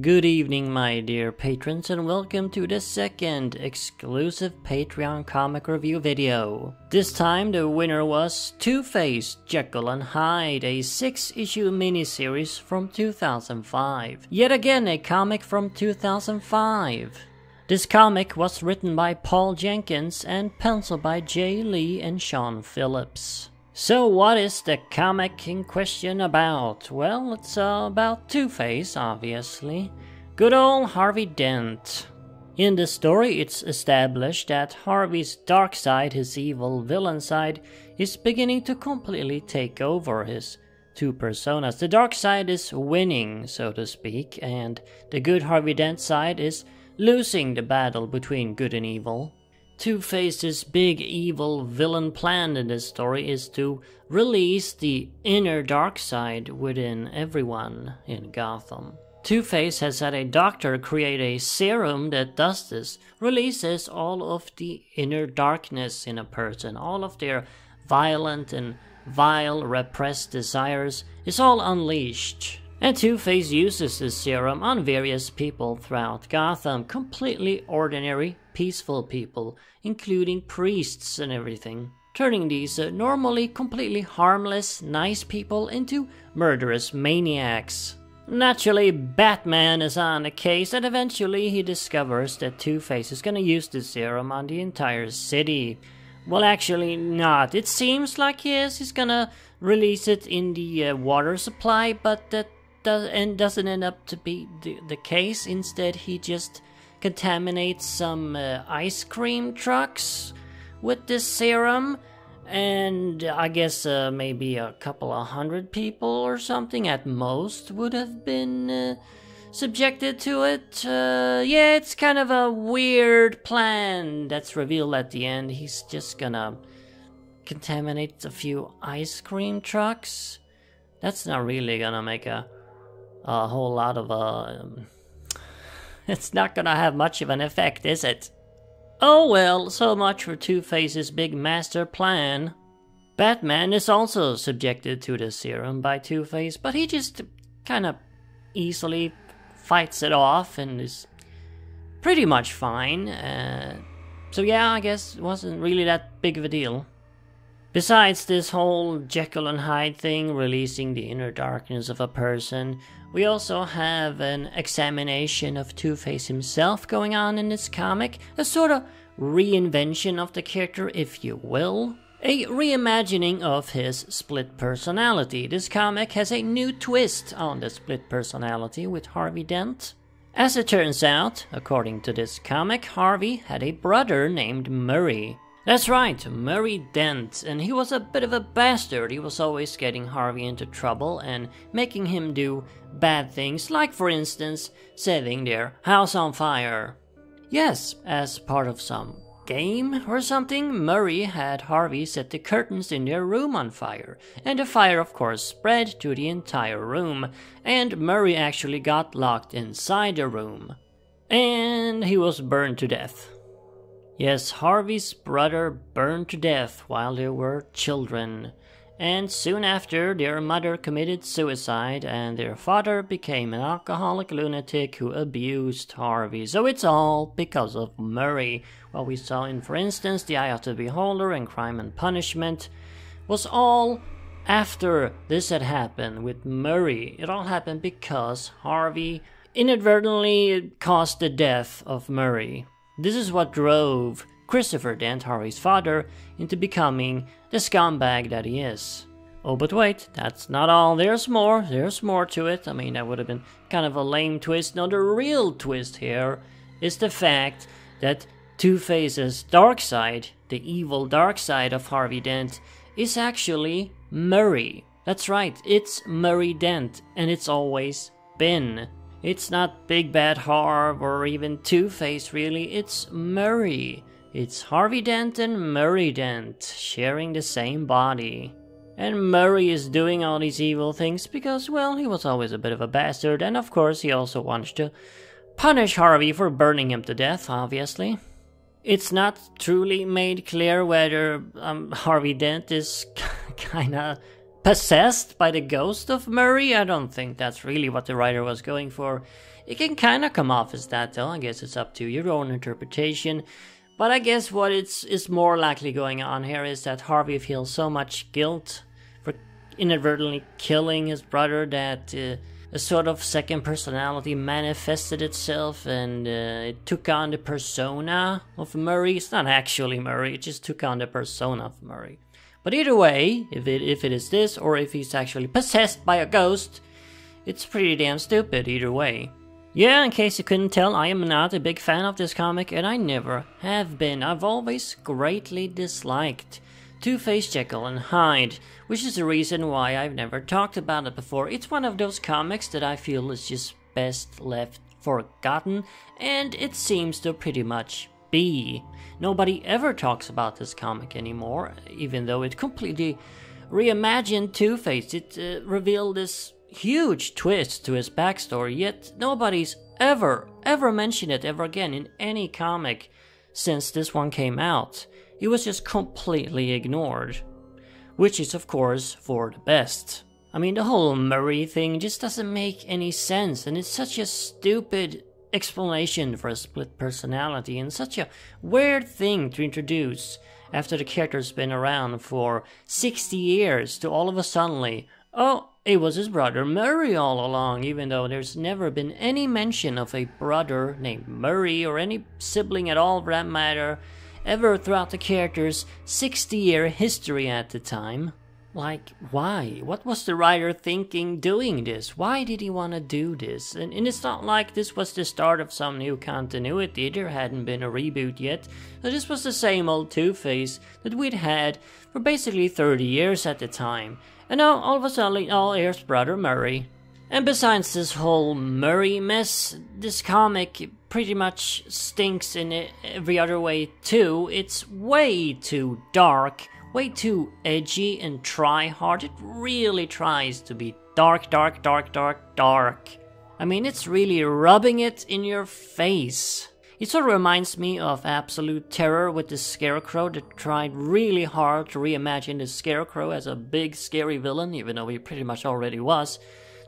Good evening, my dear patrons, and welcome to the second exclusive Patreon comic review video. This time the winner was Two-Face, Jekyll and Hyde, a 6-issue miniseries from 2005. Yet again a comic from 2005. This comic was written by Paul Jenkins and penciled by Jay Lee and Sean Phillips. So what is the comic in question about? Well, it's about Two-Face, obviously. Good old Harvey Dent. In the story, it's established that Harvey's dark side, his evil villain side, is beginning to completely take over his two personas. The dark side is winning, so to speak, and the good Harvey Dent side is losing the battle between good and evil. Two-Face's big evil villain plan in this story is to release the inner dark side within everyone in Gotham. Two-Face has had a doctor create a serum that does this, releases all of the inner darkness in a person, all of their violent and vile repressed desires is all unleashed. And Two-Face uses this serum on various people throughout Gotham, completely ordinary, peaceful people, including priests and everything, turning these normally completely harmless, nice people into murderous maniacs. Naturally, Batman is on the case, and eventually he discovers that Two-Face is gonna use the serum on the entire city. Well, actually not. It seems like yes, he's gonna release it in the water supply, but that doesn't end up to be the case. Instead, he just contaminates some ice cream trucks with this serum, and I guess maybe a couple of hundred people or something at most would have been subjected to it. Yeah, it's kind of a weird plan that's revealed at the end. He's just gonna contaminate a few ice cream trucks. That's not really gonna make a whole lot of it's not gonna have much of an effect, is it? Oh well, so much for Two-Face's big master plan. Batman is also subjected to the serum by Two-Face, but he just kind of easily fights it off and is pretty much fine. So yeah, I guess it wasn't really that big of a deal. Besides this whole Jekyll and Hyde thing, releasing the inner darkness of a person, we also have an examination of Two-Face himself going on in this comic, a sort of reinvention of the character, if you will. A reimagining of his split personality. This comic has a new twist on the split personality with Harvey Dent. As it turns out, according to this comic, Harvey had a brother named Murray. That's right, Murray Dent, and he was a bit of a bastard. He was always getting Harvey into trouble and making him do bad things, like for instance, setting their house on fire. Yes, as part of some game or something, Murray had Harvey set the curtains in their room on fire, and the fire of course spread to the entire room, and Murray actually got locked inside the room. And he was burned to death. Yes, Harvey's brother burned to death while they were children, and soon after their mother committed suicide and their father became an alcoholic lunatic who abused Harvey. So it's all because of Murray. What we saw in, for instance, The Eye of the Beholder and Crime and Punishment was all after this had happened with Murray. It all happened because Harvey inadvertently caused the death of Murray. This is what drove Christopher Dent, Harvey's father, into becoming the scumbag that he is. Oh, but wait, that's not all. There's more to it. I mean, that would have been kind of a lame twist. No, the real twist here is the fact that Two-Face's dark side, the evil dark side of Harvey Dent, is actually Murray. That's right, it's Murray Dent, and it's always been. It's not Big Bad Harv or even Two-Face really, it's Murray. It's Harvey Dent and Murray Dent sharing the same body. And Murray is doing all these evil things because, well, he was always a bit of a bastard, and of course he also wants to punish Harvey for burning him to death, obviously. It's not truly made clear whether Harvey Dent is kinda possessed by the ghost of Murraaaay. I don't think that's really what the writer was going for. It can kind of come off as that though. I guess it's up to your own interpretation. But I guess what is more likely going on here is that Harvey feels so much guilt for inadvertently killing his brother that a sort of second personality manifested itself, and it took on the persona of Murraaaay. It's not actually Murraaaay, it just took on the persona of Murraaaay. But either way, if it is this, or if he's actually possessed by a ghost, it's pretty damn stupid either way. Yeah, in case you couldn't tell, I am not a big fan of this comic, and I never have been. I've always greatly disliked Two-Face, Jekyll, and Hyde, which is the reason why I've never talked about it before. It's one of those comics that I feel is just best left forgotten, and it seems to pretty much be. Nobody ever talks about this comic anymore, even though it completely reimagined Two-Face. It revealed this huge twist to his backstory, yet nobody's ever mentioned it ever again in any comic since this one came out. It was just completely ignored, which is of course for the best. I mean, the whole Murraaaay thing just doesn't make any sense, and it's such a stupid explanation for a split personality and such a weird thing to introduce after the character's been around for 60 years to all of a suddenly, oh, it was his brother Murraaaay all along, even though there's never been any mention of a brother named Murraaaay or any sibling at all for that matter ever throughout the character's 60-year history at the time. Like, why? What was the writer thinking doing this? Why did he want to do this? And it's not like this was the start of some new continuity. There hadn't been a reboot yet. So this was the same old Two-Face that we'd had for basically 30 years at the time. And now, all of a sudden, here's brother Murraaaay. And besides this whole Murraaaay mess, this comic pretty much stinks in every other way too. It's way too dark, way too edgy and try-hard. It really tries to be dark. I mean, it's really rubbing it in your face. It sort of reminds me of Absolute Terror with the Scarecrow that tried really hard to reimagine the Scarecrow as a big scary villain, even though he pretty much already was.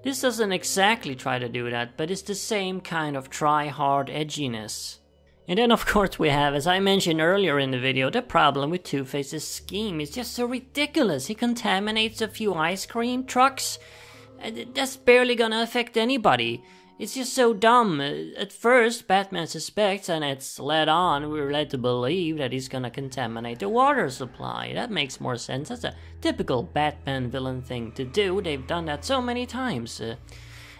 This doesn't exactly try to do that, but it's the same kind of try-hard edginess. And then of course we have, as I mentioned earlier in the video, the problem with Two-Face's scheme is just so ridiculous. He contaminates a few ice cream trucks. That's barely gonna affect anybody. It's just so dumb. At first, Batman suspects, and it's led on, we're led to believe that he's gonna contaminate the water supply. That makes more sense. That's a typical Batman villain thing to do. They've done that so many times.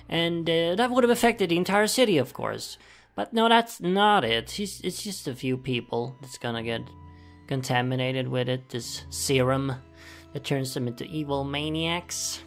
And that would have affected the entire city, of course. But no, that's not it. It's just a few people that's gonna get contaminated with it. This serum that turns them into evil maniacs.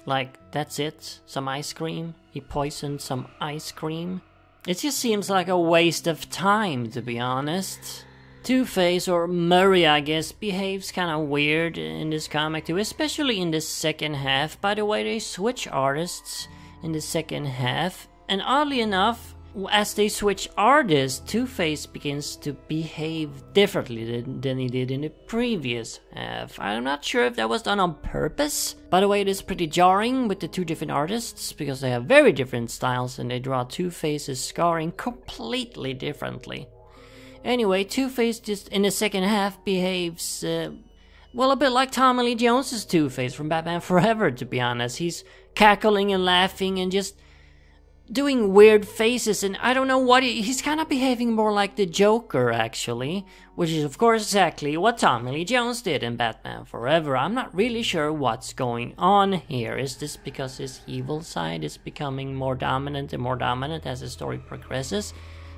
Like, that's it? Some ice cream? He poisoned some ice cream? It just seems like a waste of time, to be honest. Two-Face, or Murraaaay I guess, behaves kinda weird in this comic too, especially in the second half. By the way, they switch artists in the second half, and oddly enough, as they switch artists, Two-Face begins to behave differently than he did in the previous half. I'm not sure if that was done on purpose. By the way, it is pretty jarring with the two different artists, because they have very different styles and they draw Two-Face's scarring completely differently. Anyway, Two-Face just in the second half behaves, well, a bit like Tommy Lee Jones's Two-Face from Batman Forever, to be honest. He's cackling and laughing and just doing weird faces, and I don't know what he's kind of behaving more like the Joker, actually, which is of course exactly what Tommy Lee Jones did in Batman Forever. I'm not really sure what's going on here. Is this because his evil side is becoming more dominant and more dominant as the story progresses,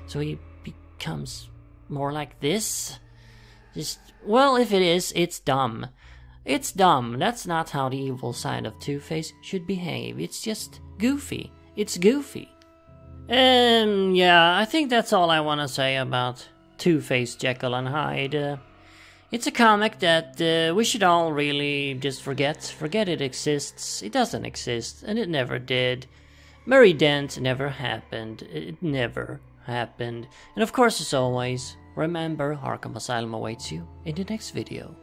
so he becomes more like this? Just, well, if it is, it's dumb. It's dumb. That's not how the evil side of Two-Face should behave. It's just goofy. It's goofy. And yeah, I think that's all I want to say about Two-Face, Jekyll and Hyde. It's a comic that we should all really just forget. Forget it exists. It doesn't exist, and it never did. Murraaaay Dent never happened. It never happened. And of course, as always, remember, Arkham Asylum awaits you in the next video.